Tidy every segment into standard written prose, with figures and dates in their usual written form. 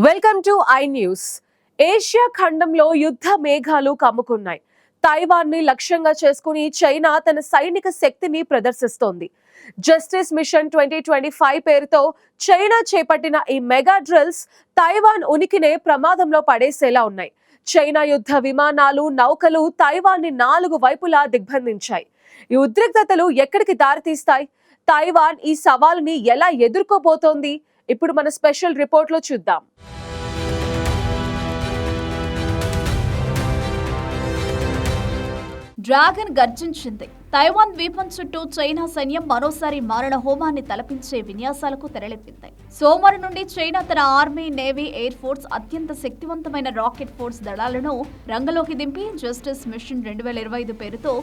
Welcome to I news. Asia ఖండంలో యుద్ధ మేఘాలు కమ్ముకున్నాయి. తైవాన్ ని లక్ష్యంగా చేసుకుని చైనా తన సైనిక శక్తిని ప్రదర్శిస్తోంది. జస్టిస్ మిషన్ 2025 పేరుతో చైనా చేపట్టిన ఈ మెగా డ్రిల్స్ తైవాన్ ఉనికినే ప్రమాదంలో పడేసేలా ఉన్నాయి. చైనా యుద్ధ విమానాలు, నౌకలు తైవాన్ ని 4 వైపులా దిగ్బంధించాయి. ఈ ఉద్రిక్తతలు ఎక్కడికి దారితీస్తాయి? తైవాన్ ఈ సవాలుని ఎలా ఎదుర్కోబోతోంది? ఇప్పుడు మన స్పెషల్ రిపోర్ట్ లో చూద్దాం. డ్రాగన్ గర్జించింది. తైవాన్ ద్వీపం చుట్టూ చైనా సైన్యం మరోసారి మారణ హోమాన్ని తలపించే విన్యాసాలకు తెరలేపింది. సోమవారం నుండి చైనా తన ఆర్మీ, నేవీ, ఎయిర్ ఫోర్స్, అత్యంత శక్తివంతమైన రాకెట్ ఫోర్స్ దళాలను రంగంలోకి దింపి జస్టిస్ మిషన్ 2025 పేరుతో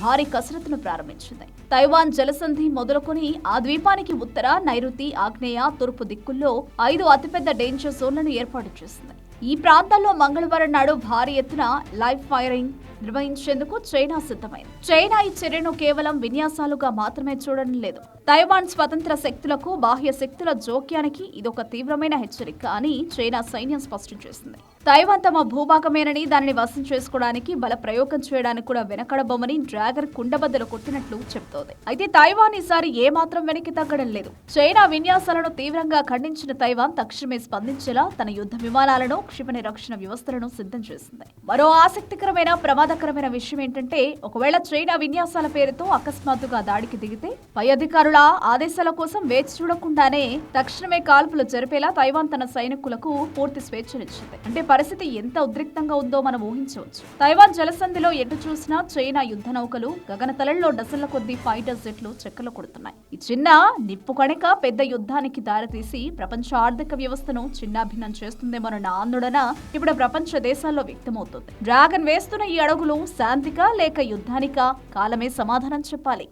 భారీ కసరత్తును ప్రారంభించింది. తైవాన్ జలసంధి మొదలుకొని ఆ ద్వీపానికి ఉత్తర, నైరుతి, ఆగ్నేయ, తూర్పు దిక్కుల్లో 5 అతిపెద్ద డేంజర్ జోన్లను ఏర్పాటు చేసింది. ఈ ప్రాంతాల్లో మంగళవారం నాడు భారీ ఎత్తున లైవ్ ఫైరింగ్ నిర్వహించేందుకు చైనా సిద్ధమైంది. చైనా ఈ చర్యను కేవలం విన్యాసాలుగా మాత్రమే చూడడం లేదు. తైవాన్ స్వతంత్ర శక్తులకు, బాహ్య శక్తుల జోక్యానికి ఇదొక తీవ్రమైన హెచ్చరిక అని చైనా సైన్యం స్పష్టం చేసింది. తైవాన్ తమ భూభాగమేనని, దానిని వశం చేసుకోవడానికి బల ప్రయోగం చేయడానికి కూడా వెనకడబోమని డ్రాగన్ కుండబద్దలు కొట్టినట్లు చెబుతోంది. అయితే తైవాన్ ఈసారి ఏమాత్రం వెనక్కి తగ్గడం లేదు. చైనా విన్యాసాలను తీవ్రంగా ఖండించిన తైవాన్ తక్షణమే స్పందించేలా తన యుద్ధ విమానాలను, క్షిపణి రక్షణ వ్యవస్థలను సిద్ధం చేసింది. మరో ఆసక్తికరమైన, ప్రమాదకరమైన విషయం ఏంటంటే, ఒకవేళ చైనా విన్యాసాల పేరుతో అకస్మాత్తుగా దాడికి దిగితే పై అధికారుల ఆదేశాల కోసం వేచి చూడకుండానే తక్షణమే కాల్పులు జరిపేలా తైవాన్ తన సైనికులకు పూర్తి స్వేచ్ఛనిచ్చింది. అంటే పరిస్థితి ఎంత ఉద్రిక్తంగా ఉందో మనం ఊహించవచ్చు. తైవాన్ జలసంధిలో ఎటు చూసినా చైనా యుద్ధ నౌకలు, గగనతలంలో డజన్ల కొద్దీ ఫైటర్ జెట్లు చెక్కలు కొడుతున్నాయి. ఈ చిన్న నిప్పు కణిక పెద్ద యుద్ధానికి దారితీసి ప్రపంచ ఆర్థిక వ్యవస్థను చిన్నాభిన్నం చేస్తుందేమోనన్న ఆందోళన ఇప్పుడు ప్రపంచ దేశాల్లో వ్యక్తమవుతుంది. డ్రాగన్ వేస్తున్న ఈ అడుగులు శాంతికా లేక యుద్ధానికా? కాలమే సమాధానం చెప్పాలి.